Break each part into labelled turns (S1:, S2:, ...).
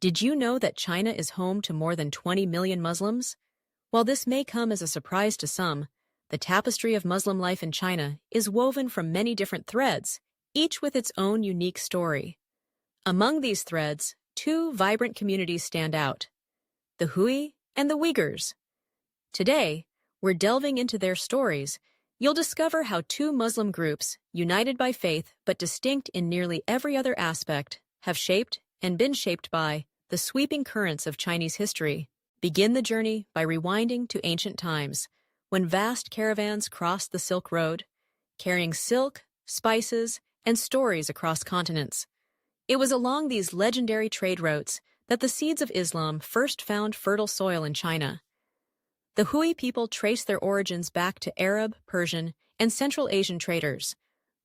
S1: Did you know that China is home to more than 20 million Muslims? While this may come as a surprise to some, the tapestry of Muslim life in China is woven from many different threads, each with its own unique story. Among these threads, two vibrant communities stand out: the Hui and the Uyghurs. Today, we're delving into their stories. You'll discover how two Muslim groups, united by faith but distinct in nearly every other aspect, have shaped and been shaped by the sweeping currents of Chinese history. Begin the journey by rewinding to ancient times, when vast caravans crossed the Silk Road, carrying silk, spices, and stories across continents. It was along these legendary trade routes that the seeds of Islam first found fertile soil in China. The Hui people trace their origins back to Arab, Persian, and Central Asian traders,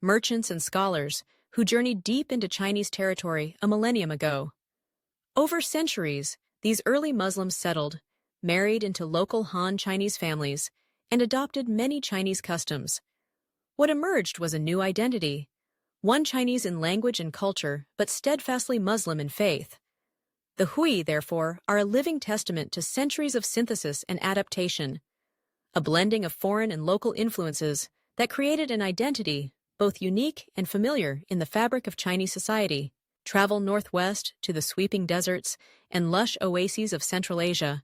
S1: merchants and scholars who journeyed deep into Chinese territory a millennium ago. Over centuries, these early Muslims settled, married into local Han Chinese families, and adopted many Chinese customs. What emerged was a new identity, one Chinese in language and culture, but steadfastly Muslim in faith. The Hui, therefore, are a living testament to centuries of synthesis and adaptation, a blending of foreign and local influences that created an identity both unique and familiar in the fabric of Chinese society. Travel northwest to the sweeping deserts and lush oases of Central Asia,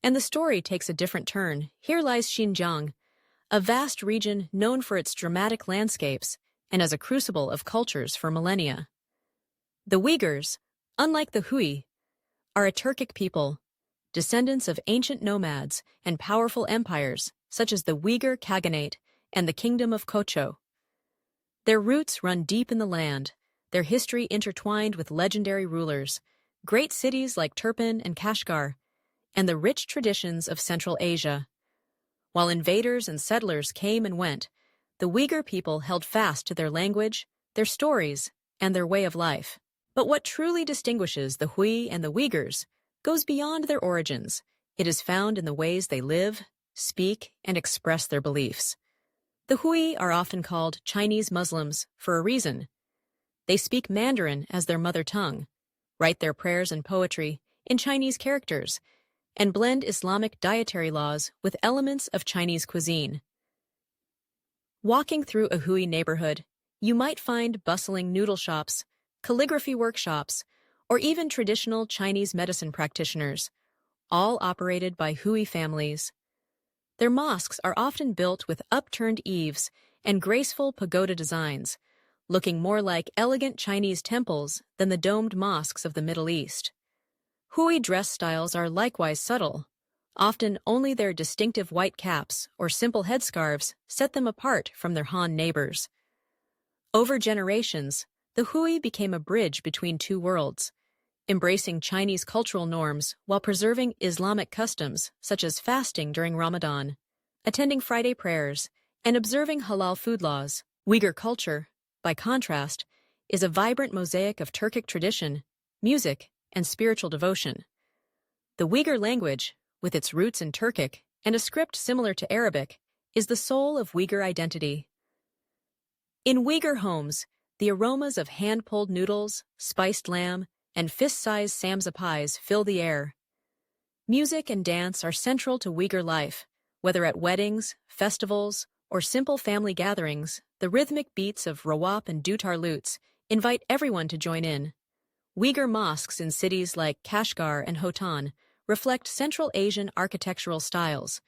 S1: and the story takes a different turn. Here lies Xinjiang, a vast region known for its dramatic landscapes and as a crucible of cultures for millennia. The Uyghurs, unlike the Hui, are a Turkic people, descendants of ancient nomads and powerful empires such as the Uyghur Khaganate and the Kingdom of Kocho. Their roots run deep in the land, their history intertwined with legendary rulers, great cities like Turpan and Kashgar, and the rich traditions of Central Asia. While invaders and settlers came and went, the Uyghur people held fast to their language, their stories, and their way of life. But what truly distinguishes the Hui and the Uyghurs goes beyond their origins. It is found in the ways they live, speak, and express their beliefs. The Hui are often called Chinese Muslims for a reason. They speak Mandarin as their mother tongue, write their prayers and poetry in Chinese characters, and blend Islamic dietary laws with elements of Chinese cuisine. Walking through a Hui neighborhood, you might find bustling noodle shops, calligraphy workshops, or even traditional Chinese medicine practitioners, all operated by Hui families. Their mosques are often built with upturned eaves and graceful pagoda designs, looking more like elegant Chinese temples than the domed mosques of the Middle East. Hui dress styles are likewise subtle. Often only their distinctive white caps or simple headscarves set them apart from their Han neighbors. Over generations, the Hui became a bridge between two worlds, embracing Chinese cultural norms while preserving Islamic customs such as fasting during Ramadan, attending Friday prayers, and observing halal food laws. Uyghur culture, by contrast, is a vibrant mosaic of Turkic tradition, music, and spiritual devotion. The Uyghur language, with its roots in Turkic and a script similar to Arabic, is the soul of Uyghur identity. In Uyghur homes, the aromas of hand-pulled noodles, spiced lamb, and fist-sized samsa pies fill the air. Music and dance are central to Uyghur life, whether at weddings, festivals, or simple family gatherings. The rhythmic beats of rawap and dutar lutes invite everyone to join in. Uyghur mosques in cities like Kashgar and Hotan reflect Central Asian architectural styles: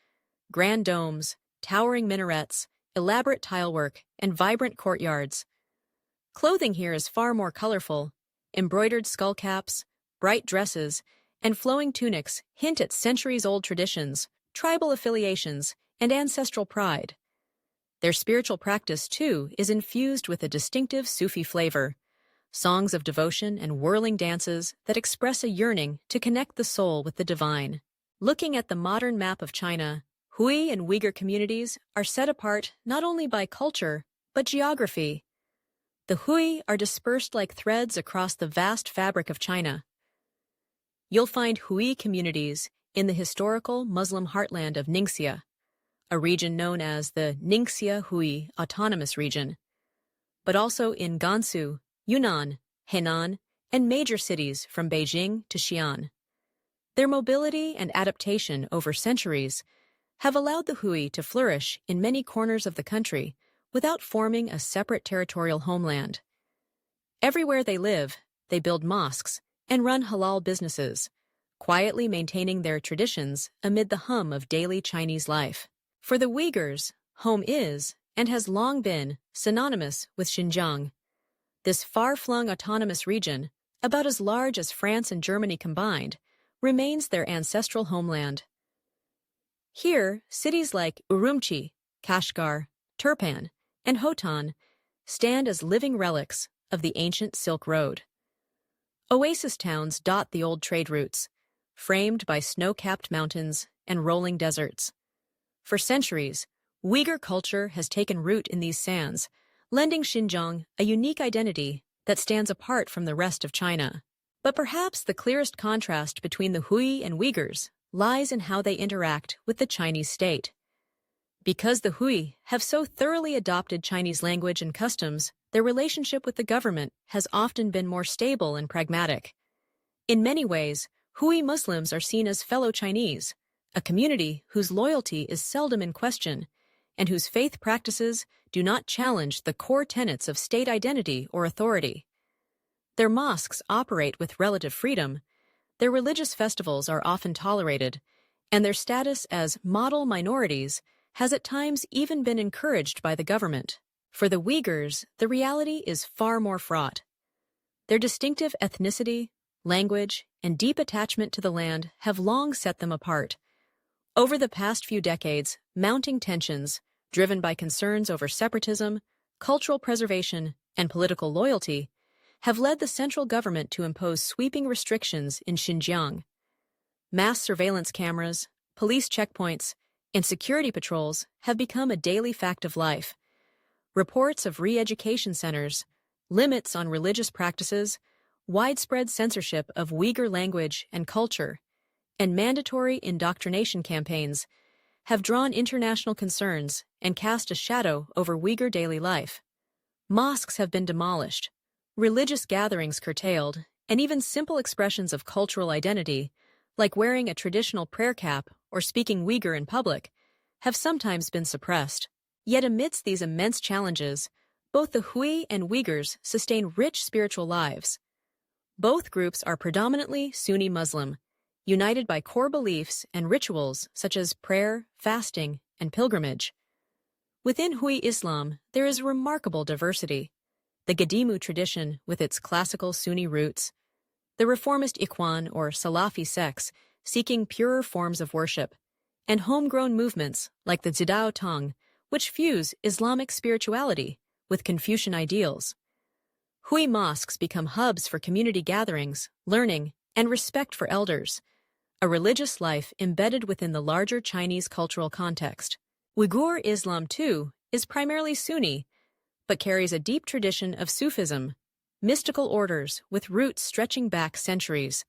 S1: grand domes, towering minarets, elaborate tilework, and vibrant courtyards. Clothing here is far more colorful. Embroidered skullcaps, bright dresses, and flowing tunics hint at centuries-old traditions, tribal affiliations, and ancestral pride. Their spiritual practice, too, is infused with a distinctive Sufi flavor, songs of devotion and whirling dances that express a yearning to connect the soul with the divine. Looking at the modern map of China, Hui and Uyghur communities are set apart not only by culture, but geography. The Hui are dispersed like threads across the vast fabric of China. You'll find Hui communities in the historical Muslim heartland of Ningxia, a region known as the Ningxia Hui Autonomous Region, but also in Gansu, Yunnan, Henan, and major cities from Beijing to Xi'an. Their mobility and adaptation over centuries have allowed the Hui to flourish in many corners of the country without forming a separate territorial homeland. Everywhere they live, they build mosques and run halal businesses, quietly maintaining their traditions amid the hum of daily Chinese life. For the Uyghurs, home is, and has long been, synonymous with Xinjiang. This far-flung autonomous region, about as large as France and Germany combined, remains their ancestral homeland. Here, cities like Urumqi, Kashgar, Turpan, and Hotan stand as living relics of the ancient Silk Road. Oasis towns dot the old trade routes, framed by snow-capped mountains and rolling deserts. For centuries, Uyghur culture has taken root in these sands, lending Xinjiang a unique identity that stands apart from the rest of China. But perhaps the clearest contrast between the Hui and Uyghurs lies in how they interact with the Chinese state. Because the Hui have so thoroughly adopted Chinese language and customs, their relationship with the government has often been more stable and pragmatic. In many ways, Hui Muslims are seen as fellow Chinese, a community whose loyalty is seldom in question, and whose faith practices do not challenge the core tenets of state identity or authority. Their mosques operate with relative freedom, their religious festivals are often tolerated, and their status as model minorities has at times even been encouraged by the government. For the Uyghurs, the reality is far more fraught. Their distinctive ethnicity, language, and deep attachment to the land have long set them apart. Over the past few decades, mounting tensions, driven by concerns over separatism, cultural preservation, and political loyalty, have led the central government to impose sweeping restrictions in Xinjiang. Mass surveillance cameras, police checkpoints, and security patrols have become a daily fact of life. Reports of re-education centers, limits on religious practices, widespread censorship of Uyghur language and culture, and mandatory indoctrination campaigns have drawn international concerns and cast a shadow over Uyghur daily life. Mosques have been demolished, religious gatherings curtailed, and even simple expressions of cultural identity, like wearing a traditional prayer cap or speaking Uyghur in public, have sometimes been suppressed. Yet amidst these immense challenges, both the Hui and Uyghurs sustain rich spiritual lives. Both groups are predominantly Sunni Muslim, united by core beliefs and rituals such as prayer, fasting, and pilgrimage. Within Hui Islam, there is remarkable diversity. The Gadimu tradition, with its classical Sunni roots, the reformist Ikhwan or Salafi sects seeking purer forms of worship, and homegrown movements like the Zidao Tong, which fuse Islamic spirituality with Confucian ideals. Hui mosques become hubs for community gatherings, learning, and respect for elders, a religious life embedded within the larger Chinese cultural context. Uyghur Islam, too, is primarily Sunni, but carries a deep tradition of Sufism, mystical orders with roots stretching back centuries.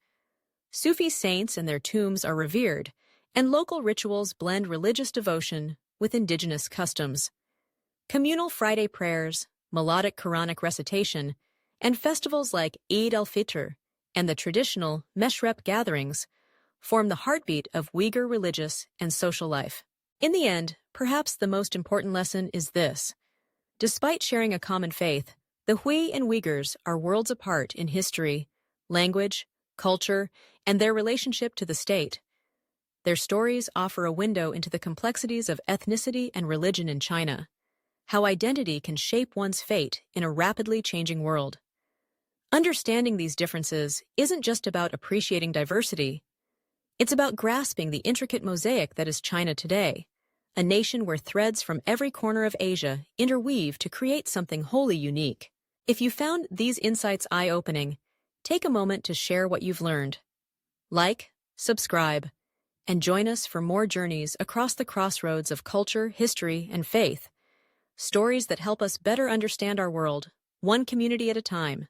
S1: Sufi saints and their tombs are revered, and local rituals blend religious devotion with indigenous customs. Communal Friday prayers, melodic Quranic recitation, and festivals like Eid al-Fitr and the traditional Meshrep gatherings form the heartbeat of Uyghur religious and social life. In the end, perhaps the most important lesson is this. Despite sharing a common faith, the Hui and Uyghurs are worlds apart in history, language, culture, and their relationship to the state. Their stories offer a window into the complexities of ethnicity and religion in China, how identity can shape one's fate in a rapidly changing world. Understanding these differences isn't just about appreciating diversity. It's about grasping the intricate mosaic that is China today, a nation where threads from every corner of Asia interweave to create something wholly unique. If you found these insights eye-opening, take a moment to share what you've learned. Like, subscribe, and join us for more journeys across the crossroads of culture, history, and faith. Stories that help us better understand our world, one community at a time.